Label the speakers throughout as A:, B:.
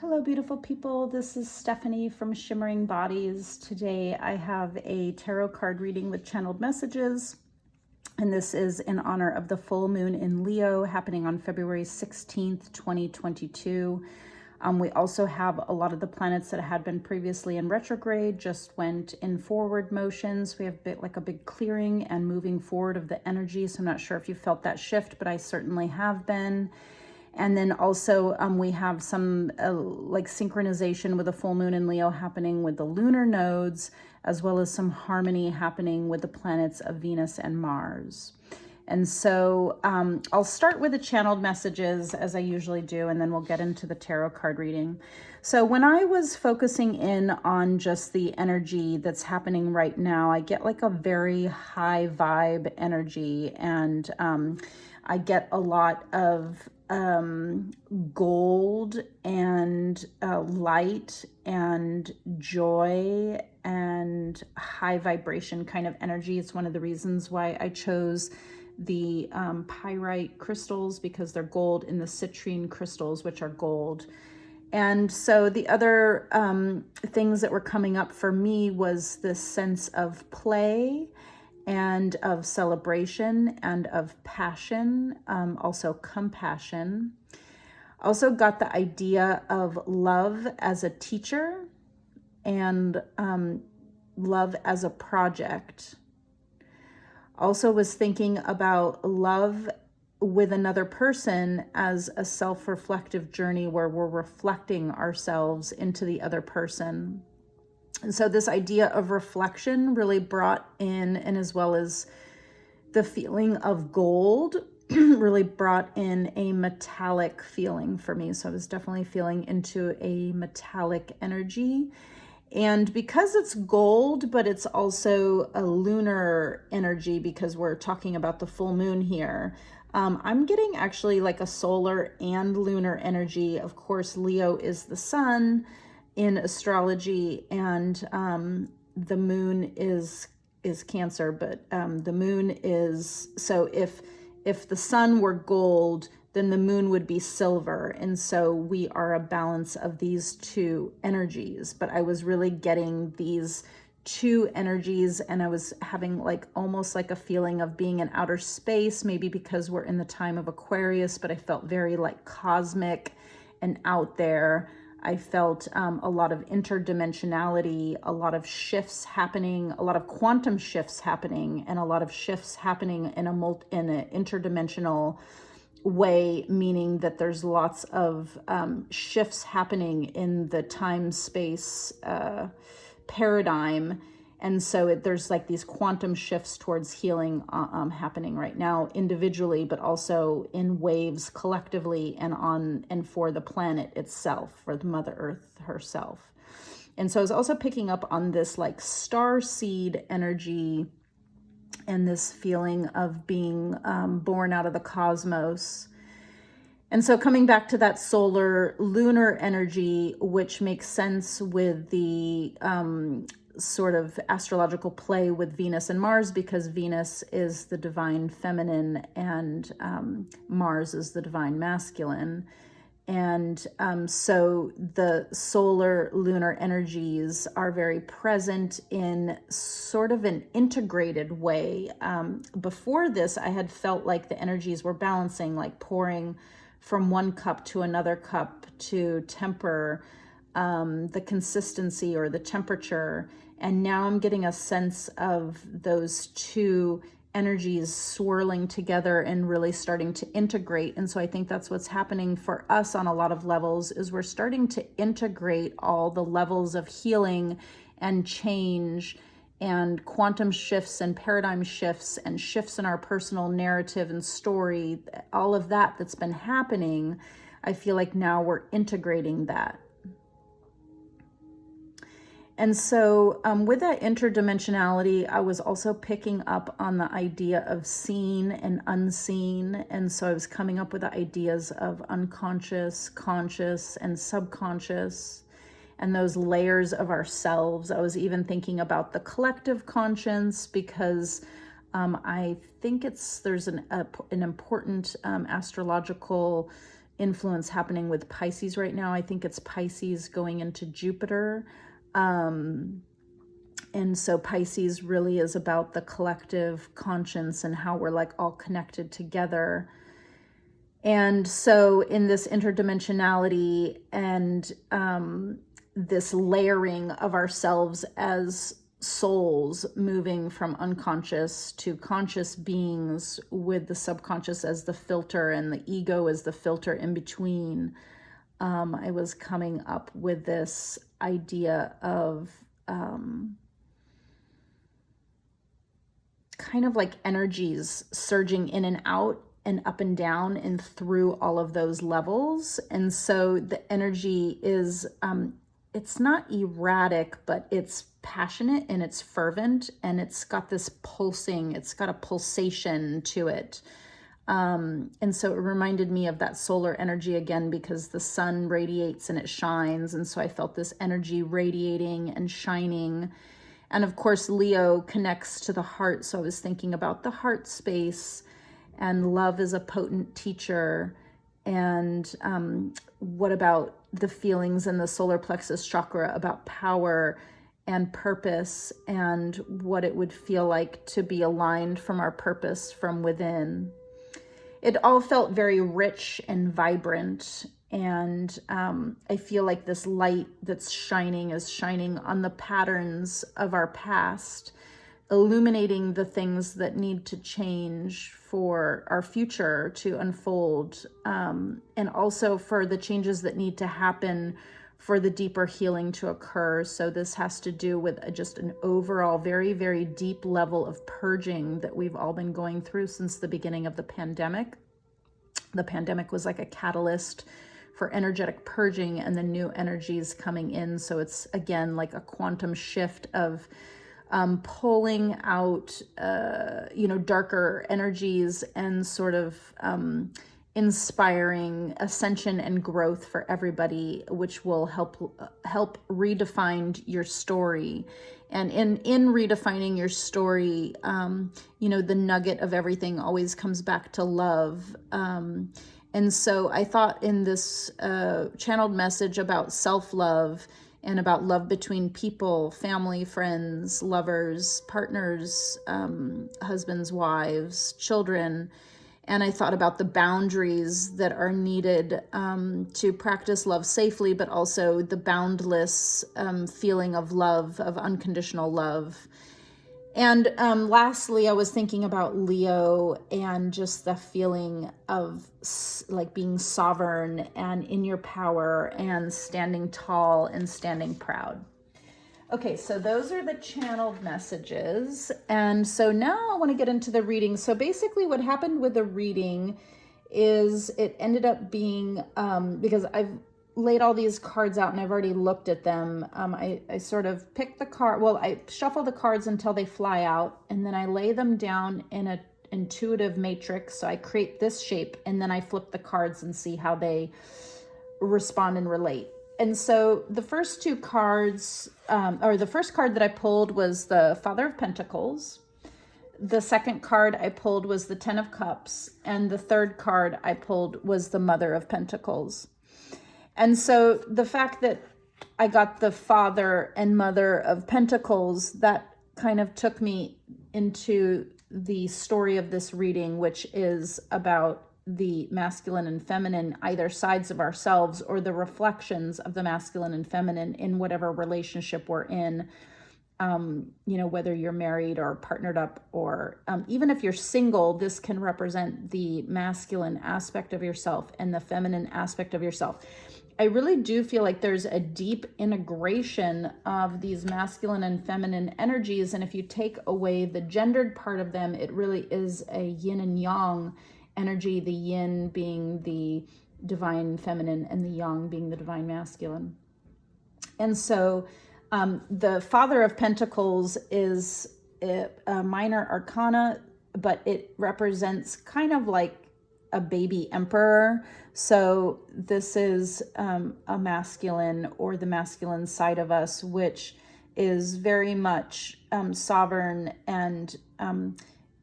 A: Hello, beautiful people. This is Stephanie from Shimmering Bodies. Today I have a tarot card reading with channeled messages, and this is in honor of the full moon in Leo happening on February 16th, 2022. We also have a lot of the planets that had been previously in retrograde just went in forward motions. We have a big clearing and moving forward of the energy. So I'm not sure if you felt that shift, but I certainly have been. And then also we have some synchronization with the full moon in Leo happening with the lunar nodes, as well as some harmony happening with the planets of Venus and Mars. And so I'll start with the channeled messages as I usually do, and then we'll get into the tarot card reading. So when I was focusing in on just the energy that's happening right now, I get like a very high vibe energy, and I get a lot of gold and light and joy and high vibration kind of energy. It's one of the reasons why I chose the pyrite crystals, because they're gold, in the citrine crystals, which are gold. And so the other things that were coming up for me was this sense of play and of celebration and of passion, also compassion. Also got the idea of love as a teacher and love as a project. Also was thinking about love with another person as a self-reflective journey where we're reflecting ourselves into the other person. And so this idea of reflection really brought in, and as well as the feeling of gold, really brought in a metallic feeling for me. So I was definitely feeling into a metallic energy. And because it's gold, but it's also a lunar energy, because we're talking about the full moon here, I'm getting actually like a solar and lunar energy. Of course, Leo is the sun in astrology, and the moon is Cancer, but the moon is, so if the sun were gold, then the moon would be silver. And so we are a balance of these two energies. But I was really getting these two energies, and I was having like almost like a feeling of being in outer space, maybe because we're in the time of Aquarius, but I felt very like cosmic and out there. I felt a lot of interdimensionality, a lot of shifts happening, a lot of quantum shifts happening, and a lot of shifts happening in an interdimensional way, meaning that there's lots of shifts happening in the time-space paradigm. And so there's like these quantum shifts towards healing happening right now individually, but also in waves collectively and on and for the planet itself, for the Mother Earth herself. And so I was also picking up on this like star seed energy and this feeling of being born out of the cosmos. And so coming back to that solar lunar energy, which makes sense with the sort of astrological play with Venus and Mars, because Venus is the divine feminine and Mars is the divine masculine. And so the solar lunar energies are very present in sort of an integrated way. Before this, I had felt like the energies were balancing, like pouring from one cup to another cup to temper the consistency or the temperature. And now I'm getting a sense of those two energies swirling together and really starting to integrate. And so I think that's what's happening for us on a lot of levels, is we're starting to integrate all the levels of healing and change and quantum shifts and paradigm shifts and shifts in our personal narrative and story, all of that that's been happening. I feel like now we're integrating that. And so with that interdimensionality, I was also picking up on the idea of seen and unseen. And so I was coming up with the ideas of unconscious, conscious, and subconscious, and those layers of ourselves. I was even thinking about the collective conscience, because I think there's an important astrological influence happening with Pisces right now. I think it's Pisces going into Jupiter. And so Pisces really is about the collective conscience and how we're like all connected together. And so in this interdimensionality and this layering of ourselves as souls moving from unconscious to conscious beings with the subconscious as the filter and the ego as the filter in between, I was coming up with this idea of kind of like energies surging in and out and up and down and through all of those levels. And so the energy is, it's not erratic, but it's passionate and it's fervent and it's got this pulsing, it's got a pulsation to it. And so it reminded me of that solar energy again, because the sun radiates and it shines. And so I felt this energy radiating and shining. And of course, Leo connects to the heart. So I was thinking about the heart space, and love is a potent teacher. And what about the feelings in the solar plexus chakra about power and purpose, and what it would feel like to be aligned from our purpose from within. It all felt very rich and vibrant. And I feel like this light that's shining is shining on the patterns of our past, illuminating the things that need to change for our future to unfold, and also for the changes that need to happen for the deeper healing to occur. So this has to do with just an overall very, very deep level of purging that we've all been going through since the beginning of the pandemic. The pandemic was like a catalyst for energetic purging and the new energies coming in. So it's again like a quantum shift of pulling out, darker energies and sort of inspiring ascension and growth for everybody, which will help redefine your story. And in redefining your story, the nugget of everything always comes back to love. And so I thought in this channeled message about self-love and about love between people, family, friends, lovers, partners, husbands, wives, children. And I thought about the boundaries that are needed to practice love safely, but also the boundless feeling of love, of unconditional love. And lastly, I was thinking about Leo and just the feeling of like being sovereign and in your power and standing tall and standing proud. Okay, so those are the channeled messages. And so now I want to get into the reading. So basically what happened with the reading is it ended up being, because I've laid all these cards out and I've already looked at them. I sort of pick the card. Well, I shuffle the cards until they fly out, and then I lay them down in an intuitive matrix. So I create this shape, and then I flip the cards and see how they respond and relate. And so the first two cards, or the first card that I pulled was the Father of Pentacles. The second card I pulled was the Ten of Cups. And the third card I pulled was the Mother of Pentacles. And so the fact that I got the Father and Mother of Pentacles, that kind of took me into the story of this reading, which is about the masculine and feminine, either sides of ourselves or the reflections of the masculine and feminine in whatever relationship we're in. Whether you're married or partnered up, or even if you're single, this can represent the masculine aspect of yourself and the feminine aspect of yourself. I really do feel like there's a deep integration of these masculine and feminine energies. And if you take away the gendered part of them, it really is a yin and yang energy, the yin being the divine feminine and the yang being the divine masculine. And so the Father of Pentacles is a minor arcana, but it represents kind of like a baby emperor. So this is a masculine, or the masculine side of us, which is very much sovereign, and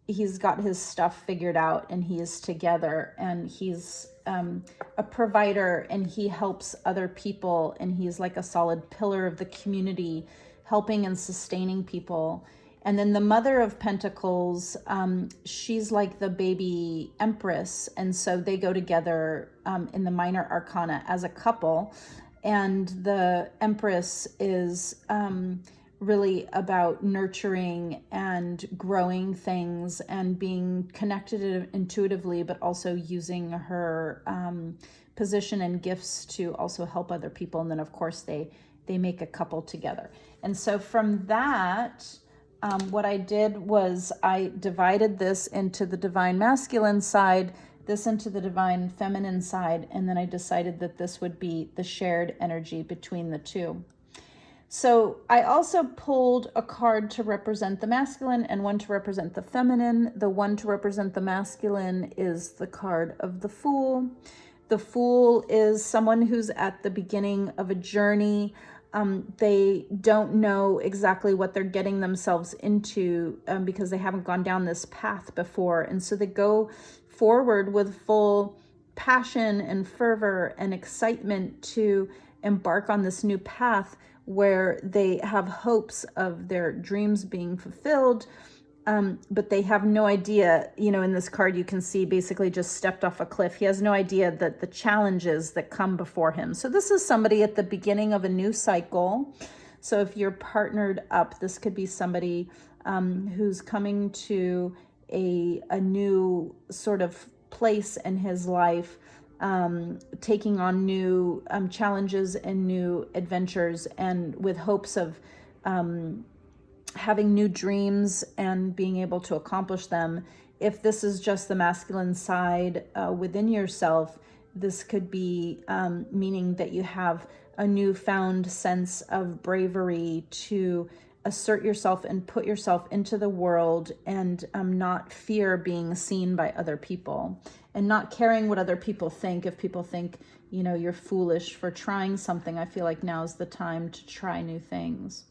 A: he's got his stuff figured out, and he is together, and he's a provider, and he helps other people, and he's like a solid pillar of the community, helping and sustaining people. And then the Mother of Pentacles, she's like the baby empress. And so they go together in the minor arcana as a couple. And the Empress is really about nurturing and growing things and being connected intuitively, but also using her position and gifts to also help other people. And then, of course, they make a couple together. And so from that, what I did was I divided this into the divine masculine side, this into the divine feminine side, and then I decided that this would be the shared energy between the two. So I also pulled a card to represent the masculine and one to represent the feminine. The one to represent the masculine is the card of the Fool. The Fool is someone who's at the beginning of a journey. They don't know exactly what they're getting themselves into because they haven't gone down this path before. And so they go forward with full passion and fervor and excitement to embark on this new path where they have hopes of their dreams being fulfilled. But they have no idea, in this card, you can see basically just stepped off a cliff. He has no idea that the challenges that come before him. So this is somebody at the beginning of a new cycle. So if you're partnered up, this could be somebody who's coming to a new sort of place in his life, taking on new challenges and new adventures, and with hopes of having new dreams and being able to accomplish them. If this is just the masculine side within yourself, this could be meaning that you have a newfound sense of bravery to assert yourself and put yourself into the world, and not fear being seen by other people, and not caring what other people think. If people think, you're foolish for trying something, I feel like now's the time to try new things.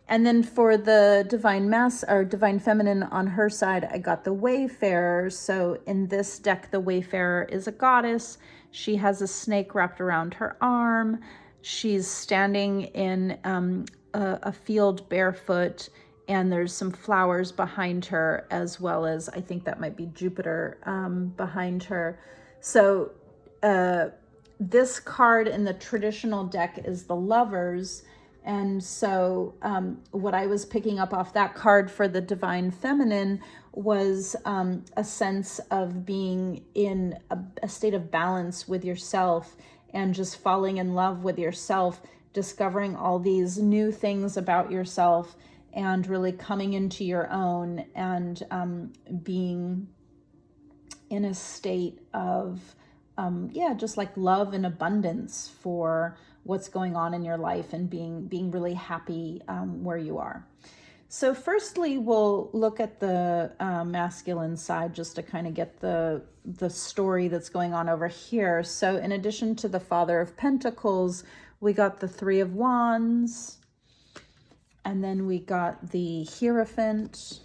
A: And then for the divine feminine on her side, I got the Wayfarer. So in this deck, the Wayfarer is a goddess. She has a snake wrapped around her arm. She's standing in a field barefoot, and there's some flowers behind her, as well as, I think that might be Jupiter behind her. So this card in the traditional deck is the Lovers. And so what I was picking up off that card for the divine feminine was a sense of being in a state of balance with yourself, and just falling in love with yourself, discovering all these new things about yourself, and really coming into your own, and being in a state of, just like love and abundance for what's going on in your life, and being really happy where you are. So firstly, we'll look at the masculine side, just to kind of get the story that's going on over here. So in addition to the Father of Pentacles, we got the Three of Wands, and then we got the Hierophant,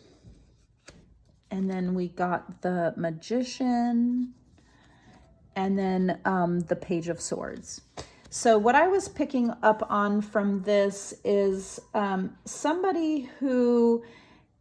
A: and then we got the Magician, and then the Page of Swords. So what I was picking up on from this is somebody who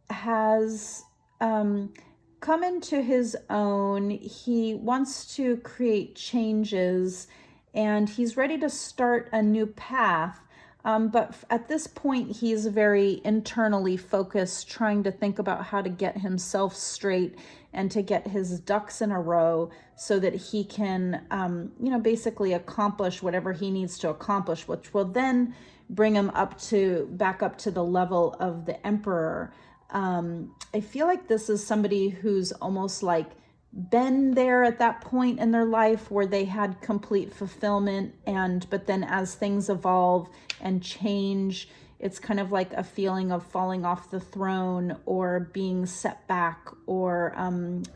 A: has come into his own. He wants to create changes, and he's ready to start a new path. But at this point, he's very internally focused, trying to think about how to get himself straight and to get his ducks in a row so that he can, basically accomplish whatever he needs to accomplish, which will then bring him back up to the level of the Emperor. I feel like this is somebody who's almost like been there at that point in their life where they had complete fulfillment, but then as things evolve and change, it's kind of like a feeling of falling off the throne, or being set back, or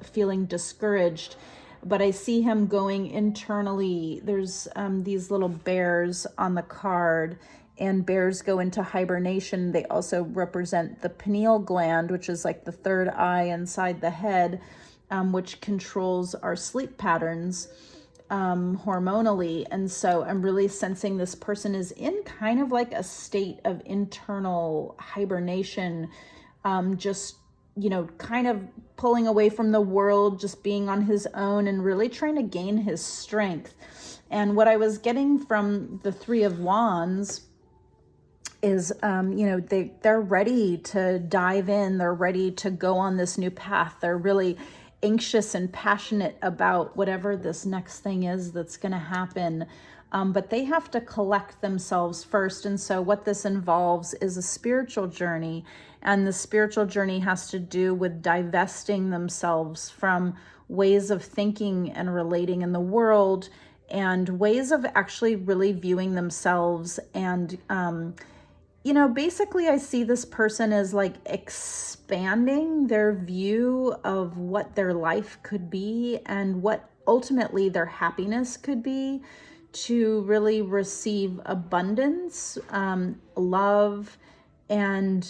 A: feeling discouraged. But I see him going internally. There's these little bears on the card, and bears go into hibernation. They also represent the pineal gland, which is like the third eye inside the head, which controls our sleep patterns. hormonally. And so I'm really sensing this person is in kind of like a state of internal hibernation, just, kind of pulling away from the world, just being on his own and really trying to gain his strength. And what I was getting from the Three of Wands is, they're ready to dive in. They're ready to go on this new path. They're really anxious and passionate about whatever this next thing is that's going to happen. But they have to collect themselves first. And so what this involves is a spiritual journey. And the spiritual journey has to do with divesting themselves from ways of thinking and relating in the world, and ways of actually really viewing themselves. And, basically I see this person as like expanding their view of what their life could be and what ultimately their happiness could be, to really receive abundance, love, and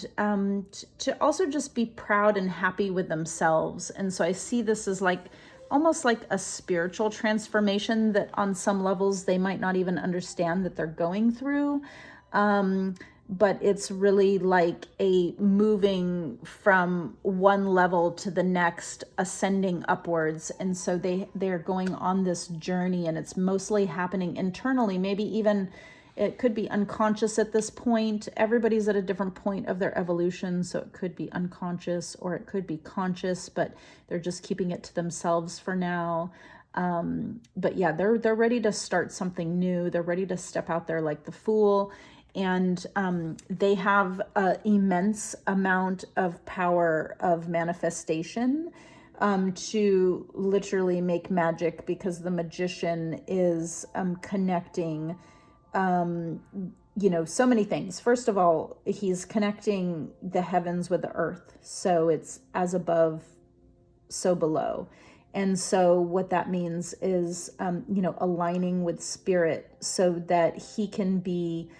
A: to also just be proud and happy with themselves. And so I see this as like almost like a spiritual transformation that on some levels they might not even understand that they're going through. But it's really like a moving from one level to the next, ascending upwards. And so they're going on this journey, and it's mostly happening internally. Maybe even it could be unconscious at this point. Everybody's at a different point of their evolution, so it could be unconscious or it could be conscious, but they're just keeping it to themselves for now. But yeah, they're ready to start something new. They're ready to step out there like the Fool. And they have an immense amount of power of manifestation, to literally make magic, because the magician is connecting, so many things. First of all, he's connecting the heavens with the earth. So it's as above, so below. And so what that means is, aligning with spirit so that he can be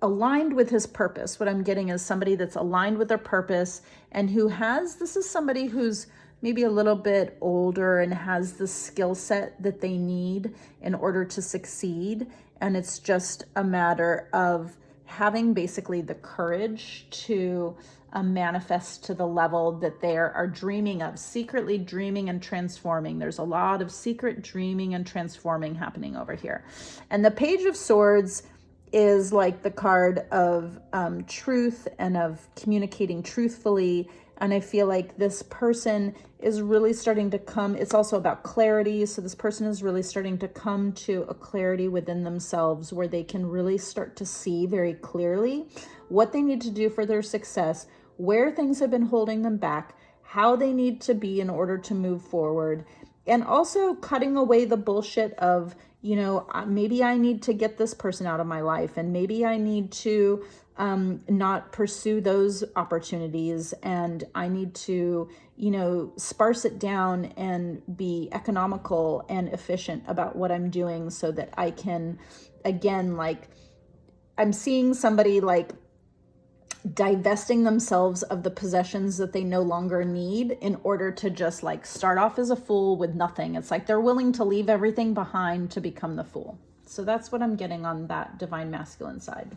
A: aligned with his purpose. What I'm getting is somebody that's aligned with their purpose, and this is somebody who's maybe a little bit older and has the skill set that they need in order to succeed. And it's just a matter of having basically the courage to manifest to the level that they are dreaming of, secretly dreaming and transforming. There's a lot of secret dreaming and transforming happening over here. And the Page of Swords is like the card of truth and of communicating truthfully. And I feel like this person is really starting to come. It's also about clarity. So this person is really starting to come to a clarity within themselves where they can really start to see very clearly what they need to do for their success, where things have been holding them back, how they need to be in order to move forward, and also cutting away the bullshit of, maybe I need to get this person out of my life, and maybe I need to not pursue those opportunities, and I need to, sparse it down and be economical and efficient about what I'm doing so that I can, again, like I'm seeing somebody like divesting themselves of the possessions that they no longer need in order to just like start off as a fool with nothing. It's like they're willing to leave everything behind to become the Fool. So that's what I'm getting on that divine masculine side.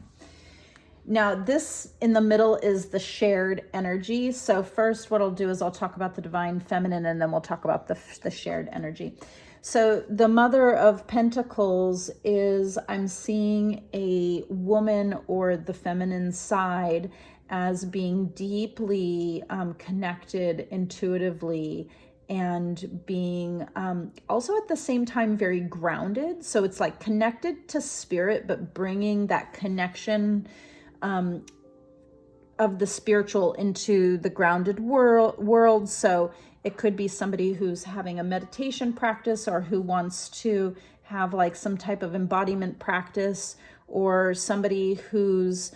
A: Now, this in the middle is the shared energy. So first what I'll do is I'll talk about the divine feminine, and then we'll talk about the shared energy. So the Mother of Pentacles is, I'm seeing a woman or the feminine side as being deeply connected intuitively, and being also at the same time very grounded. So it's like connected to spirit, but bringing that connection of the spiritual into the grounded world. So it could be somebody who's having a meditation practice, or who wants to have like some type of embodiment practice, or somebody who's,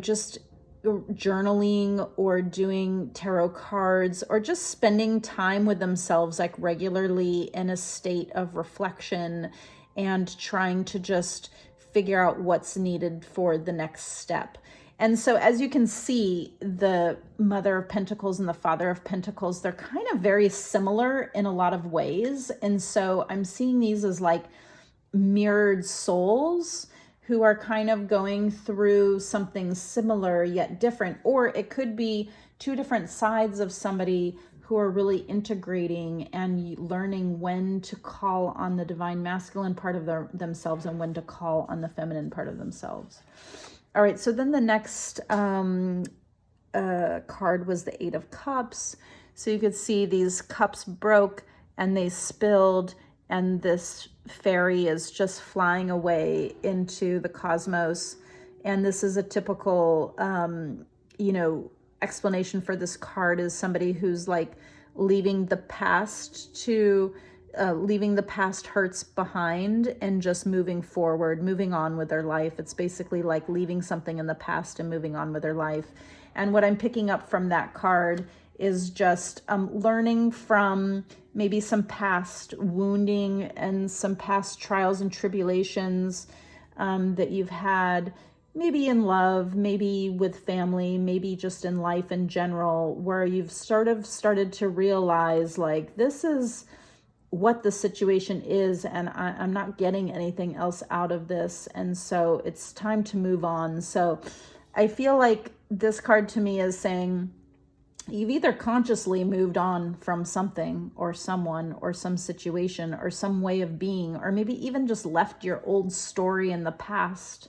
A: just journaling or doing tarot cards, or just spending time with themselves like regularly in a state of reflection and trying to just figure out what's needed for the next step. And so as you can see, the Mother of Pentacles and the Father of Pentacles, they're kind of very similar in a lot of ways. And so I'm seeing these as like mirrored souls who are kind of going through something similar yet different. Or it could be two different sides of somebody who are really integrating and learning when to call on the divine masculine part of themselves and when to call on the feminine part of themselves. All right, so then the next card was the Eight of Cups. So you could see these cups broke and they spilled, and this fairy is just flying away into the cosmos. And this is a typical, explanation for this card is somebody who's like leaving the past hurts behind and just moving forward, moving on with their life. It's basically like leaving something in the past and moving on with their life. And what I'm picking up from that card is just learning from maybe some past wounding and some past trials and tribulations that you've had, maybe in love, maybe with family, maybe just in life in general, where you've sort of started to realize like, this is what the situation is, and I'm not getting anything else out of this. And so it's time to move on. So I feel like this card to me is saying you've either consciously moved on from something or someone or some situation or some way of being, or maybe even just left your old story in the past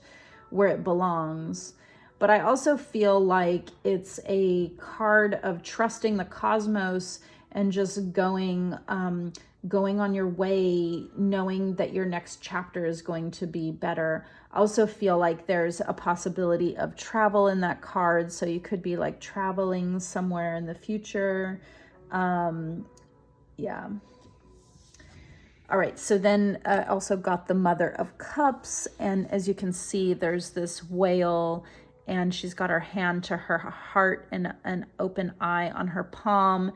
A: where it belongs. But I also feel like it's a card of trusting the cosmos and just going on your way, knowing that your next chapter is going to be better. I also feel like there's a possibility of travel in that card. So you could be like traveling somewhere in the future. Yeah. All right, so then also got the Mother of Cups. And as you can see, there's this whale, and she's got her hand to her heart and an open eye on her palm.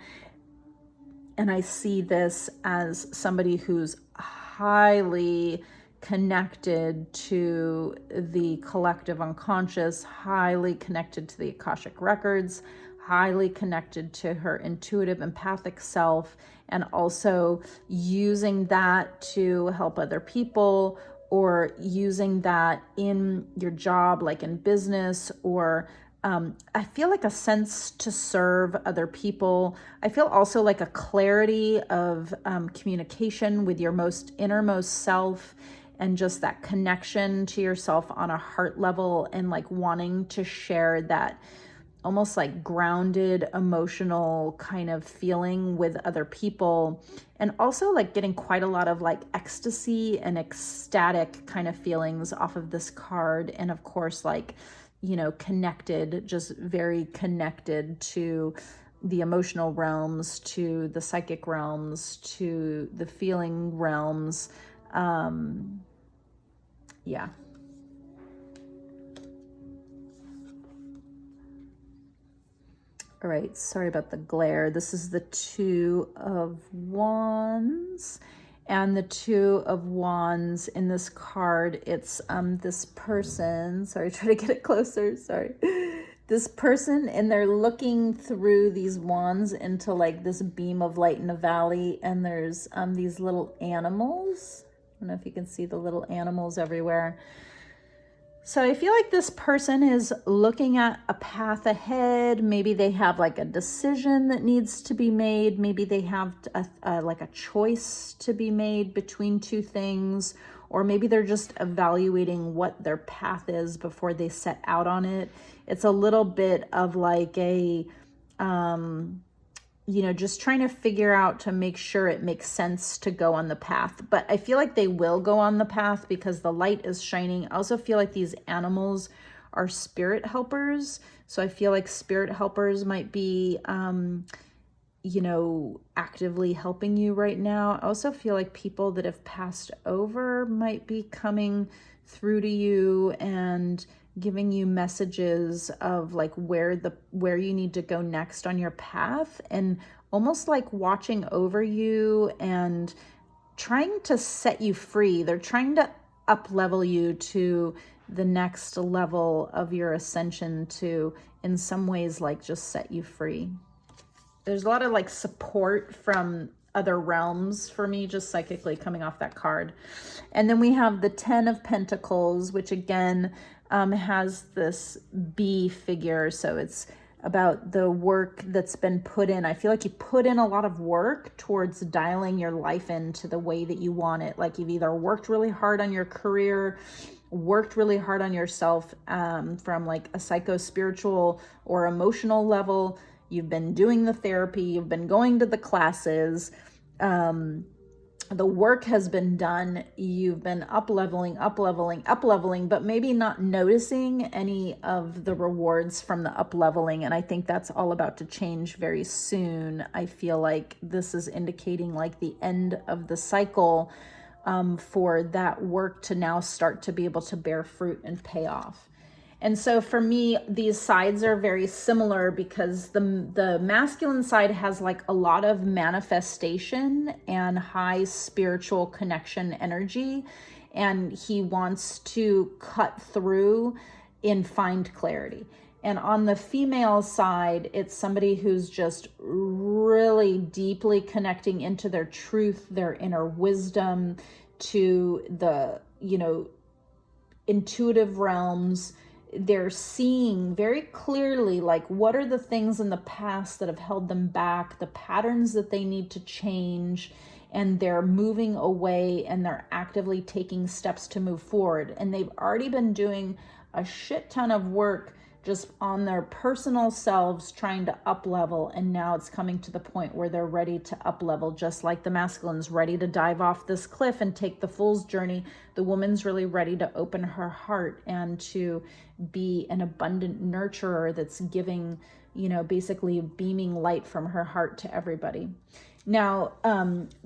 A: And I see this as somebody who's highly connected to the collective unconscious, highly connected to the Akashic records, highly connected to her intuitive, empathic self, and also using that to help other people, or using that in your job, like in business, or I feel like a sense to serve other people. I feel also like a clarity of communication with your innermost self, and just that connection to yourself on a heart level, and like wanting to share that almost like grounded emotional kind of feeling with other people. And also like getting quite a lot of like ecstasy and ecstatic kind of feelings off of this card. And of course, like, connected, just very connected to the emotional realms, to the psychic realms, to the feeling realms. Yeah. All right, sorry about the glare. This is the Two of Wands. And the Two of Wands in this card, it's this person. Sorry, try to get it closer. Sorry. This person, and they're looking through these wands into like this beam of light in a valley. And there's these little animals. I don't know if you can see the little animals everywhere. So I feel like this person is looking at a path ahead. Maybe they have like a decision that needs to be made. Maybe they have like a choice to be made between two things, or maybe they're just evaluating what their path is before they set out on it. It's a little bit of like a, just trying to figure out to make sure it makes sense to go on the path. But I feel like they will go on the path because the light is shining. I also feel like these animals are spirit helpers. So I feel like spirit helpers might be, actively helping you right now. I also feel like people that have passed over might be coming through to you and giving you messages of like where you need to go next on your path, and almost like watching over you and trying to set you free. They're trying to up level you to the next level of your ascension to, in some ways, like just set you free. There's a lot of like support from other realms for me, just psychically coming off that card. And then we have the 10 of Pentacles, which again has this bee figure. So it's about the work that's been put in. I feel like you put in a lot of work towards dialing your life into the way that you want it. Like you've either worked really hard on your career, worked really hard on yourself from like a psycho-spiritual or emotional level. You've been doing the therapy, you've been going to the classes, the work has been done, you've been up leveling, but maybe not noticing any of the rewards from the up leveling. And I think that's all about to change very soon. I feel like this is indicating like the end of the cycle for that work to now start to be able to bear fruit and pay off. And so for me, these sides are very similar because the masculine side has like a lot of manifestation and high spiritual connection energy. And he wants to cut through and find clarity. And on the female side, it's somebody who's just really deeply connecting into their truth, their inner wisdom, to the, intuitive realms. They're seeing very clearly like what are the things in the past that have held them back, the patterns that they need to change, and they're moving away and they're actively taking steps to move forward. And they've already been doing a shit ton of work just on their personal selves trying to up level, and now it's coming to the point where they're ready to up level, just like the masculine's ready to dive off this cliff and take the fool's journey. The woman's really ready to open her heart and to be an abundant nurturer that's giving, basically beaming light from her heart to everybody. Now,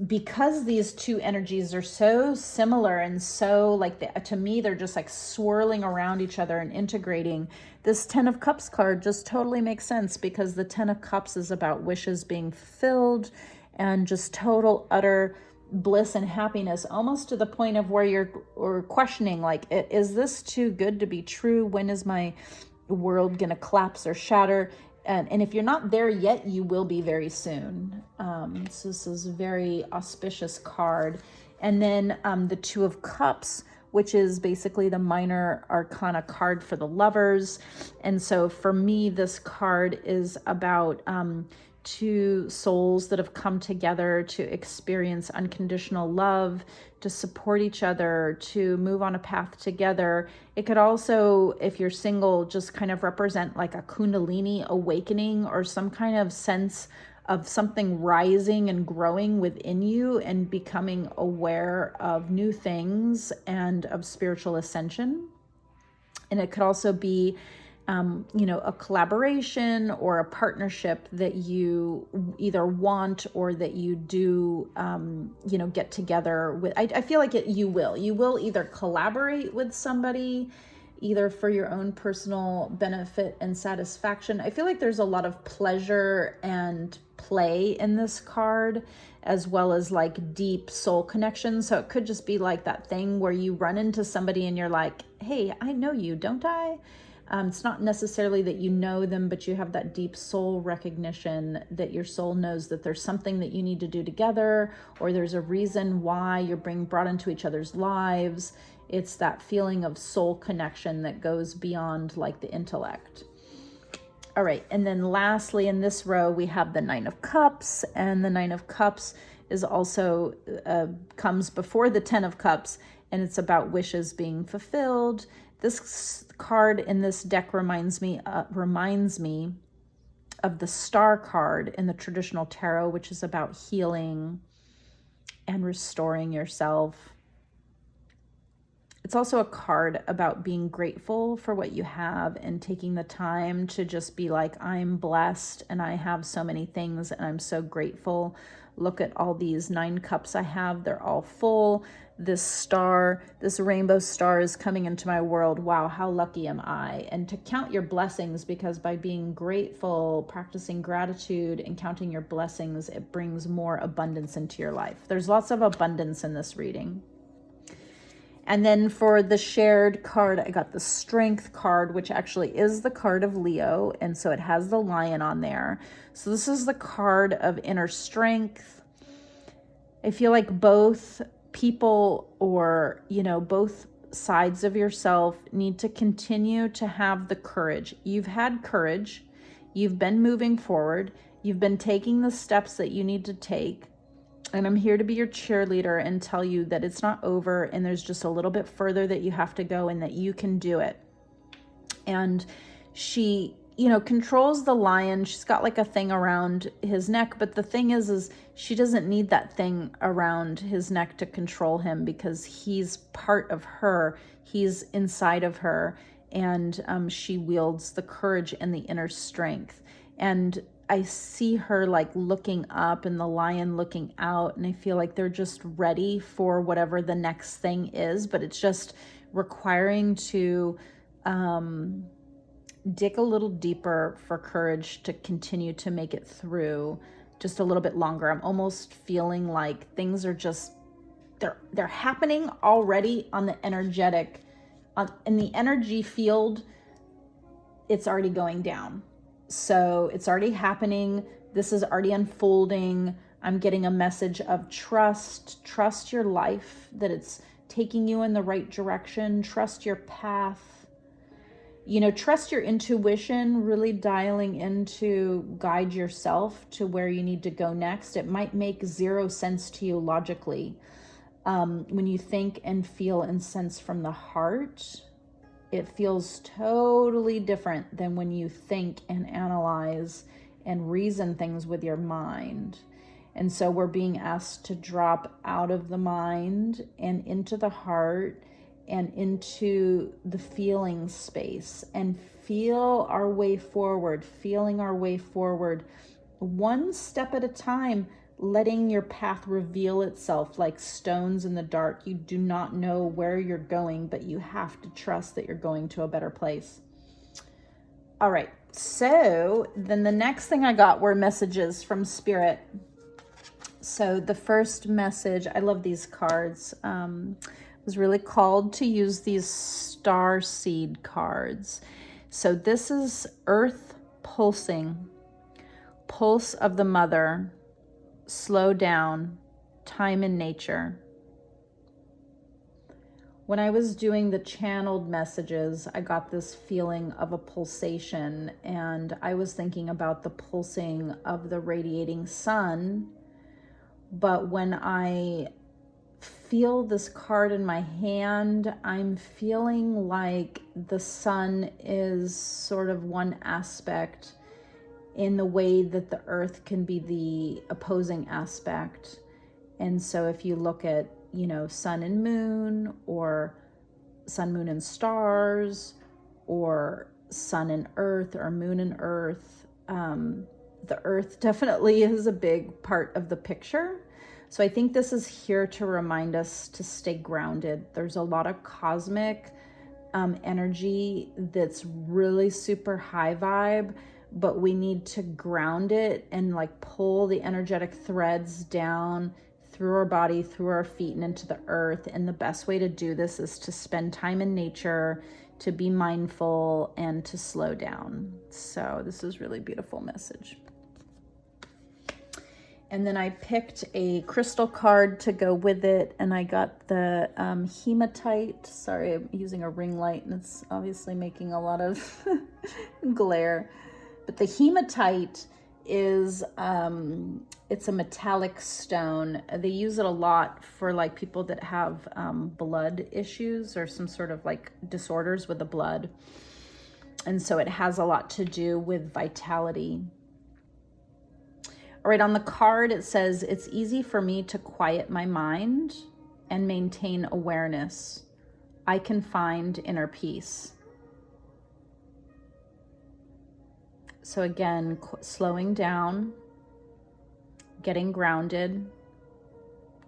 A: because these two energies are so similar and so like, to me, they're just like swirling around each other and integrating, this 10 of Cups card just totally makes sense, because the 10 of Cups is about wishes being fulfilled and just total, utter bliss and happiness, almost to the point of where you're questioning, like, is this too good to be true? When is my world going to collapse or shatter? And if you're not there yet, you will be very soon. So this is a very auspicious card. And then the 2 of Cups, which is basically the minor arcana card for the lovers. And so for me, this card is about two souls that have come together to experience unconditional love, to support each other, to move on a path together. It could also, if you're single, just kind of represent like a Kundalini awakening or some kind of sense of something rising and growing within you and becoming aware of new things and of spiritual ascension. And it could also be a collaboration or a partnership that you either want or that you do, get together with. I feel like you will either collaborate with somebody, either for your own personal benefit and satisfaction. I feel like there's a lot of pleasure and play in this card, as well as like deep soul connection. So it could just be like that thing where you run into somebody and you're like, hey, I know you, don't I? It's not necessarily that you know them, but you have that deep soul recognition that your soul knows that there's something that you need to do together, or there's a reason why you're being brought into each other's lives. It's that feeling of soul connection that goes beyond like the intellect. All right, and then lastly in this row, we have the 9 of Cups, and the 9 of Cups is also comes before the 10 of Cups, and it's about wishes being fulfilled. This card in this deck reminds me of the Star card in the traditional tarot, which is about healing and restoring yourself. It's also a card about being grateful for what you have and taking the time to just be like, I'm blessed and I have so many things and I'm so grateful. Look at all these 9 cups I have. They're all full. This star, this rainbow star is coming into my world. Wow, how lucky am I? And to count your blessings, because by being grateful, practicing gratitude and counting your blessings, it brings more abundance into your life. There's lots of abundance in this reading. And then for the shared card, I got the Strength card, which actually is the card of Leo. And so it has the lion on there. So this is the card of inner strength. I feel like both people or, both sides of yourself need to continue to have the courage. You've had courage. You've been moving forward. You've been taking the steps that you need to take. And I'm here to be your cheerleader and tell you that it's not over and there's just a little bit further that you have to go and that you can do it. And she, controls the lion. She's got like a thing around his neck. But the thing is she doesn't need that thing around his neck to control him because he's part of her. He's inside of her. And she wields the courage and the inner strength. And I see her like looking up and the lion looking out, and I feel like they're just ready for whatever the next thing is, but it's just requiring to dig a little deeper for courage to continue to make it through just a little bit longer. I'm almost feeling like things are just, they're happening already on the energetic, in the energy field, it's already going down. So it's already happening. This is already unfolding. I'm getting a message of trust your life, that it's taking you in the right direction. Trust your path. Trust your intuition, really dialing into guide yourself to where you need to go next. It might make zero sense to you logically. When you think and feel and sense from the heart, it feels totally different than when you think and analyze and reason things with your mind. And so we're being asked to drop out of the mind and into the heart and into the feeling space and feel our way forward, feeling our way forward one step at a time, letting your path reveal itself like stones in the dark. You do not know where you're going, but you have to trust that you're going to a better place. All right. So then the next thing I got were messages from Spirit. So the first message, I love these cards. Was really called to use these star seed cards. So this is Earth pulsing, pulse of the mother, slow down, time in nature. When I was doing the channeled messages, I got this feeling of a pulsation, and I was thinking about the pulsing of the radiating sun. But when I feel this card in my hand, I'm feeling like the sun is sort of one aspect in the way that the earth can be the opposing aspect. And so if you look at, sun and moon, or sun, moon, and stars, or sun and earth, or moon and earth, the earth definitely is a big part of the picture. So I think this is here to remind us to stay grounded. There's a lot of cosmic energy that's really super high vibe, but we need to ground it and like pull the energetic threads down through our body, through our feet, and into the earth. And the best way to do this is to spend time in nature, to be mindful, and to slow down. So this is really beautiful message. And then I picked a crystal card to go with it, and I got the hematite. Sorry, I'm using a ring light, and it's obviously making a lot of glare. But the hematite is, it's a metallic stone. They use it a lot for like people that have blood issues or some sort of like disorders with the blood. And so it has a lot to do with vitality. All right, on the card, it says, it's easy for me to quiet my mind and maintain awareness. I can find inner peace. So again, slowing down, getting grounded.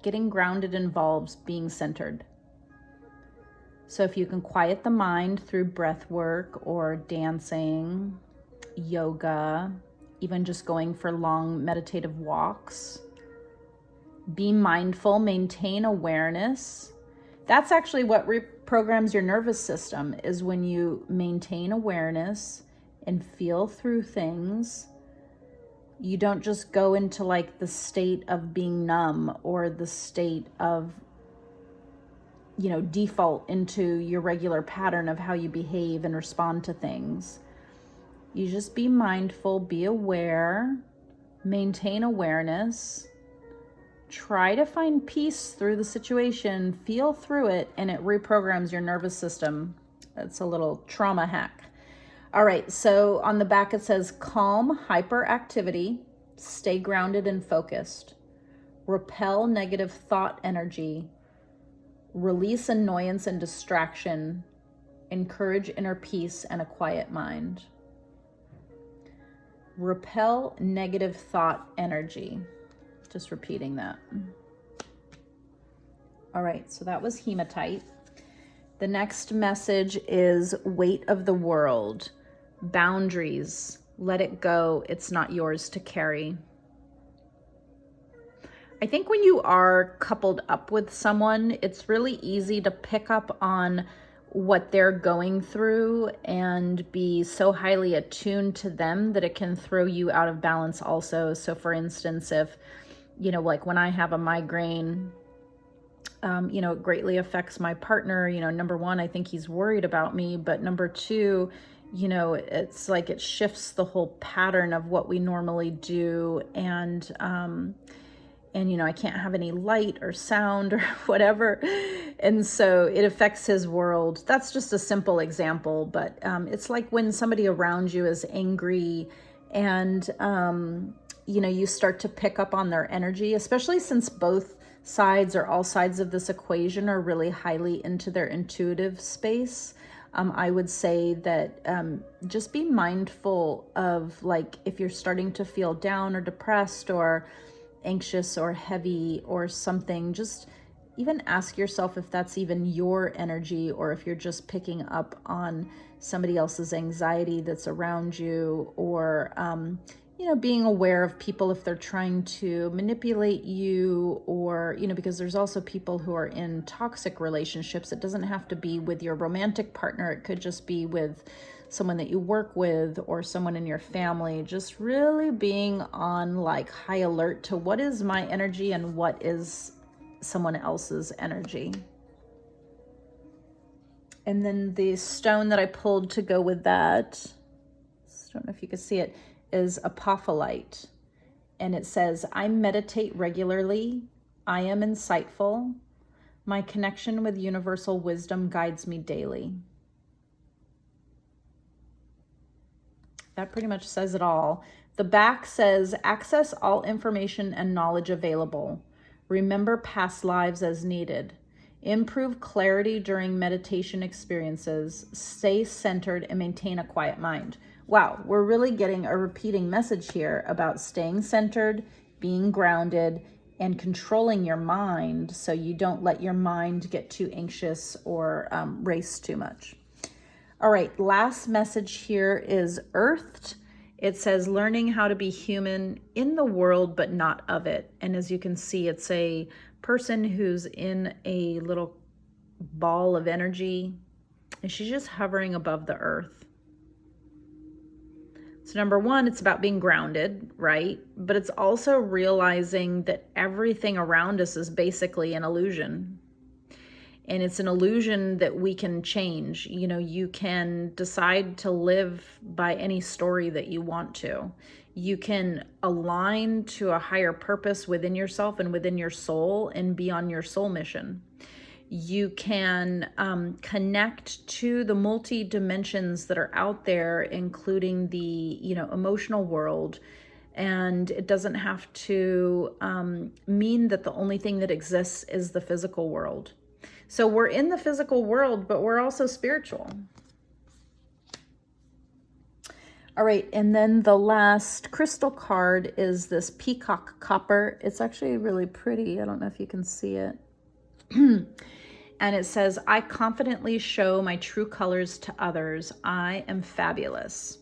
A: Getting grounded involves being centered. So if you can quiet the mind through breath work or dancing, yoga, even just going for long meditative walks. Be mindful, maintain awareness, That's actually what reprograms your nervous system, is when you maintain awareness and feel through things. You don't just go into like the state of being numb or the state of, default into your regular pattern of how you behave and respond to things. You just be mindful, be aware, maintain awareness, try to find peace through the situation, feel through it, and it reprograms your nervous system. It's a little trauma hack. All right, so on the back it says calm hyperactivity, stay grounded and focused, repel negative thought energy, release annoyance and distraction, encourage inner peace and a quiet mind. Repel negative thought energy. Just repeating that. All right, so that was hematite. The next message is weight of the world. Boundaries. Let it go. It's not yours to carry. I think when you are coupled up with someone, it's really easy to pick up on what they're going through and be so highly attuned to them that it can throw you out of balance also. So for instance, if, like when I have a migraine, it greatly affects my partner. Number one, I think he's worried about me, but number two, it's like it shifts the whole pattern of what we normally do. And I can't have any light or sound or whatever. And so it affects his world. That's just a simple example, but it's like when somebody around you is angry and, you start to pick up on their energy, especially since both sides or all sides of this equation are really highly into their intuitive space. I would say that just be mindful of, like, if you're starting to feel down or depressed or anxious or heavy or something, just even ask yourself if that's even your energy or if you're just picking up on somebody else's anxiety that's around you, or being aware of people if they're trying to manipulate you, or because there's also people who are in toxic relationships. It doesn't have to be with your romantic partner. It could just be with someone that you work with or someone in your family. Just really being on like high alert to what is my energy and what is someone else's energy. And then the stone that I pulled to go with that, I don't know if you can see it, is apophyllite. And it says, I meditate regularly. I am insightful. My connection with universal wisdom guides me daily. That pretty much says it all. The back says, access all information and knowledge available. Remember past lives as needed. Improve clarity during meditation experiences. Stay centered and maintain a quiet mind. Wow, we're really getting a repeating message here about staying centered, being grounded, and controlling your mind so you don't let your mind get too anxious or race too much. All right, last message here is earthed. It says learning how to be human in the world, but not of it. And as you can see, it's a person who's in a little ball of energy, and she's just hovering above the earth. So number one, it's about being grounded, right? But it's also realizing that everything around us is basically an illusion. And it's an illusion that we can change. You can decide to live by any story that you want to. You can align to a higher purpose within yourself and within your soul and be on your soul mission. You can connect to the multi dimensions that are out there, including the emotional world. And it doesn't have to mean that the only thing that exists is the physical world. So we're in the physical world, but we're also spiritual. All right, and then the last crystal card is this peacock copper. It's actually really pretty. I don't know if you can see it. And it says, I confidently show my true colors to others. I am fabulous.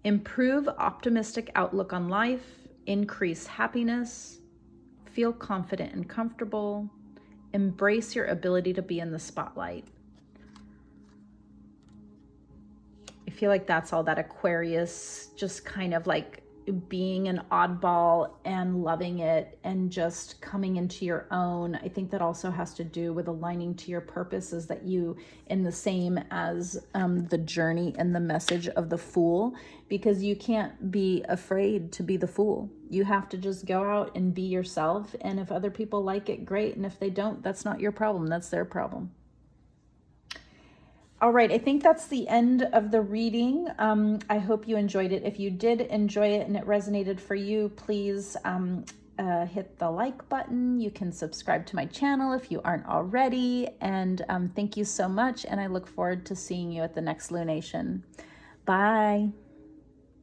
A: Improve optimistic outlook on life, increase happiness, feel confident and comfortable, Embrace your ability to be in the spotlight. I feel like that's all that Aquarius, just kind of like being an oddball and loving it and just coming into your own. I think that also has to do with aligning to your purpose, is that you, in the same as the journey and the message of the Fool, because you can't be afraid to be the Fool. You have to just go out and be yourself. And if other people like it, great. And if they don't, that's not your problem. That's their problem. All right, I think that's the end of the reading. I hope you enjoyed it. If you did enjoy it and it resonated for you, please hit the like button. You can subscribe to my channel if you aren't already. And thank you so much. And I look forward to seeing you at the next lunation. Bye.